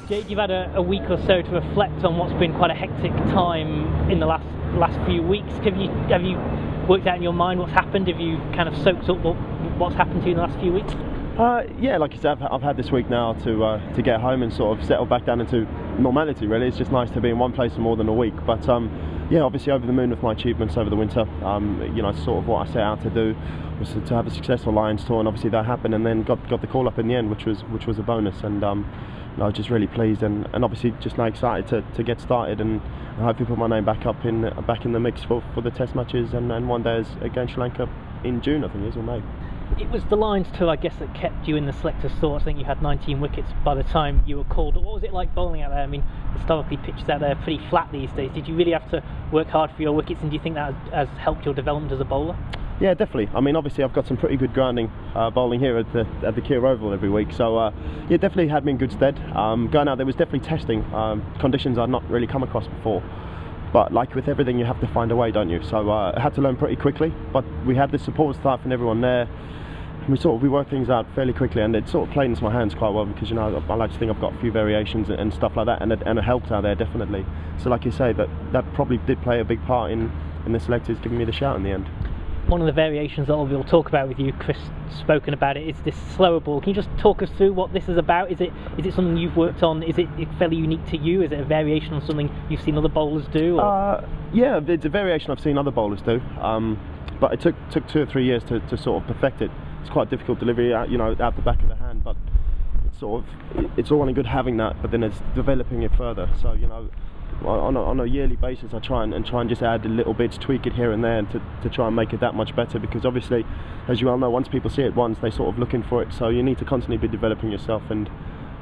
Jade, you've had a week or so to reflect on what's been quite a hectic time in the last few weeks. Have you worked out in your mind what's happened? Have you kind of soaked up what's happened to you in the last few weeks? Yeah, like you said, I've had this week now to get home and sort of settle back down into normality. Really, it's just nice to be in one place for more than a week. But yeah, obviously over the moon with my achievements over the winter. You know, sort of what I set out to do was to have a successful Lions tour, and obviously that happened, and then got the call up in the end, which was a bonus. And I was just really pleased, and obviously just now excited to get started, and I hope to put my name back in the mix for the Test matches, and one day against Sri Lanka in June, I think it is, or May. It was the Lions tour, I guess, that kept you in the selectors' thoughts. I think you had 19 wickets by the time you were called. What was it like bowling out there? I mean, historically pitches out there are pretty flat these days. Did you really have to work hard for your wickets, and do you think that has helped your development as a bowler? Yeah, definitely. I mean, obviously I've got some pretty good grounding bowling here at the Kier Oval every week, so yeah, definitely had me in good stead. Going out there was definitely testing conditions I'd not really come across before. But like with everything, you have to find a way, don't you? So I had to learn pretty quickly, but we had the support staff and everyone there. And we worked things out fairly quickly, and it sort of played into my hands quite well, because, you know, I like to think I've got a few variations and stuff like that, and it helped out there definitely. So like you say, that probably did play a big part in the selectors giving me the shout in the end. One of the variations that we'll talk about with you, Chris, spoken about it, is this slower ball. Can you just talk us through what this is about? Is it something you've worked on? Is it fairly unique to you? Is it a variation on something you've seen other bowlers do? Yeah, it's a variation I've seen other bowlers do, but it took 2 or 3 years to sort of perfect it. It's quite difficult delivery, out the back of the hand, but it's all well and good having that, but then it's developing it further. So, you know, on a yearly basis, I try and just add little bits, tweak it here and there, and to try and make it that much better. Because obviously, as you well know, once people see it once, they sort of looking for it. So you need to constantly be developing yourself, and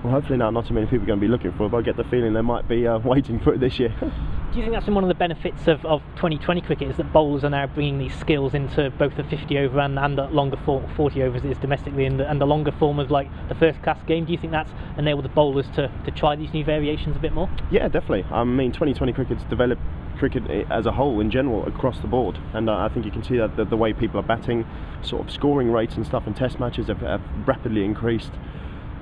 well, hopefully now not too many people are going to be looking for it, but I get the feeling they might be waiting for it this year. Do you think that's been one of the benefits of 2020 cricket, is that bowlers are now bringing these skills into both the 50 over and the longer form, 40 overs it is domestically, and the longer form of like the first class game? Do you think that's enabled the bowlers to try these new variations a bit more? Yeah, definitely. I mean, 2020 cricket's developed cricket as a whole in general across the board, and I think you can see that the way people are batting, sort of scoring rates and stuff in Test matches have rapidly increased.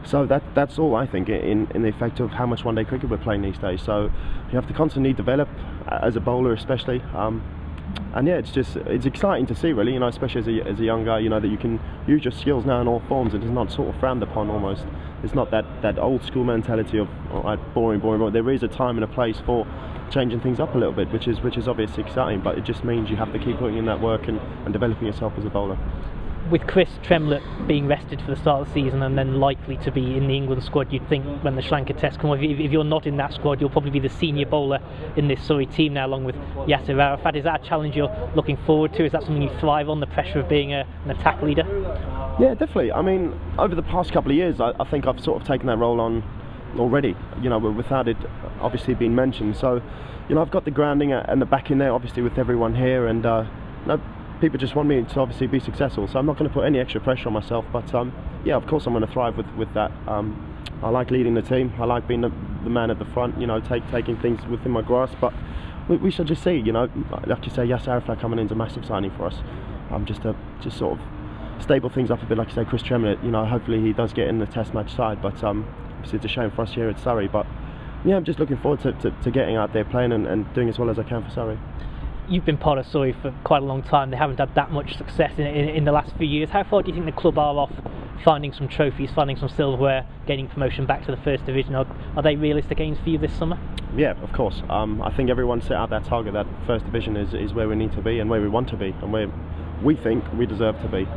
So that's all, I think, in the effect of how much one-day cricket we're playing these days. So you have to constantly develop as a bowler, especially. And yeah, it's exciting to see, really. You know, especially as a young guy, you know, that you can use your skills now in all forms. It is not sort of frowned upon almost. It's not that old school mentality of boring. There is a time and a place for changing things up a little bit, which is obviously exciting. But it just means you have to keep putting in that work and developing yourself as a bowler. With Chris Tremlett being rested for the start of the season and then likely to be in the England squad, you'd think when the Sri Lanka Test come, if you're not in that squad, you'll probably be the senior bowler in this Surrey team now, along with Yasser Arafat. Is that a challenge you're looking forward to? Is that something you thrive on, the pressure of being an attack leader? Yeah, definitely. I mean, over the past couple of years, I think I've sort of taken that role on already, you know, without it obviously being mentioned. So, you know, I've got the grounding and the backing there, obviously, with everyone here, and people just want me to obviously be successful, so I'm not going to put any extra pressure on myself. But yeah, of course I'm going to thrive with that. I like leading the team. I like being the man at the front, you know, taking things within my grasp. But we shall just see, you know. Like you say, Yasser Arafat coming in is a massive signing for us. Just sort of stable things up a bit. Like you say, Chris Tremlett, you know, hopefully he does get in the Test match side. But obviously it's a shame for us here at Surrey. But yeah, I'm just looking forward to getting out there playing and doing as well as I can for Surrey. You've been part of Surrey for quite a long time. They haven't had that much success in the last few years. How far do you think the club are off finding some trophies, finding some silverware, gaining promotion back to the First Division? Are they realistic aims for you this summer? Yeah, of course. I think everyone set out that target, that First Division is where we need to be and where we want to be and where we think we deserve to be.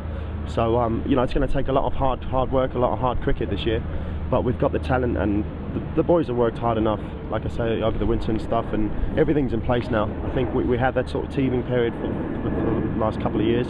So you know, it's going to take a lot of hard work, a lot of hard cricket this year, but we've got the talent, and the boys have worked hard enough, like I say, over the winter and stuff, and everything's in place now. I think we had that sort of teething period for the last couple of years,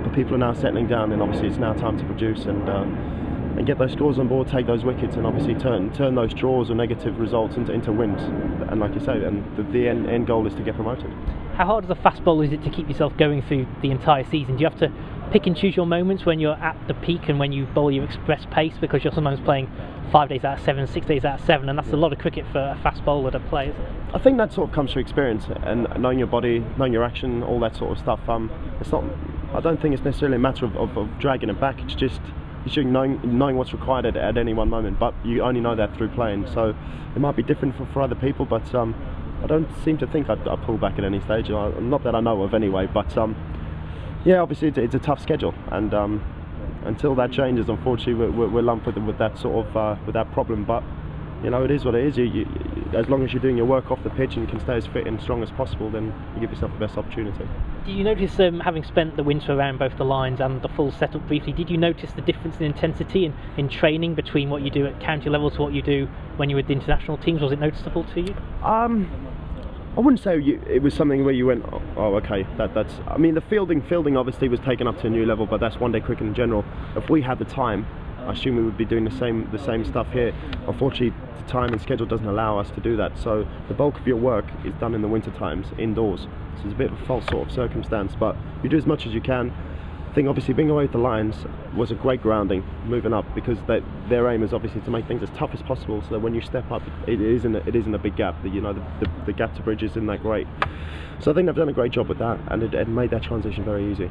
but people are now settling down, and obviously it's now time to produce and get those scores on board, take those wickets, and obviously turn those draws or negative results into wins. And like you say, and the end goal is to get promoted. How hard as a fast bowler is it to keep yourself going through the entire season? Do you have to pick and choose your moments when you're at the peak and when you bowl your express pace, because you're sometimes playing 5 days out of 7, 6 days out of 7, and that's a lot of cricket for a fast bowler to play, isn't it? I think that sort of comes through experience and knowing your body, knowing your action, all that sort of stuff. It's not. I don't think it's necessarily a matter of dragging it back. It's just shooting knowing what's required at any one moment, but you only know that through playing. So it might be different for other people, but I don't seem to think I'd pull back at any stage. Not that I know of anyway, but yeah, obviously it's a tough schedule, and until that changes, unfortunately, we're lumped with that sort of with that problem. But you know, it is what it is. You, as long as you're doing your work off the pitch and you can stay as fit and strong as possible, then you give yourself the best opportunity. Do you notice, having spent the winter around both the lines and the full setup briefly, did you notice the difference in intensity in training between what you do at county level to what you do when you're with the international teams? Was it noticeable to you? I wouldn't say it was something where you went, oh, okay, that's. I mean, the fielding obviously was taken up to a new level, but that's one day cricket in general. If we had the time, I assume we would be doing the same stuff here. Unfortunately, the time and schedule doesn't allow us to do that. So the bulk of your work is done in the winter times, indoors. So it's a bit of a false sort of circumstance, but you do as much as you can. I think obviously being away with the Lions was a great grounding, moving up, because their aim is obviously to make things as tough as possible, so that when you step up, it isn't a big gap. You know, the gap to bridge isn't that great. So I think they've done a great job with that, and it made that transition very easy.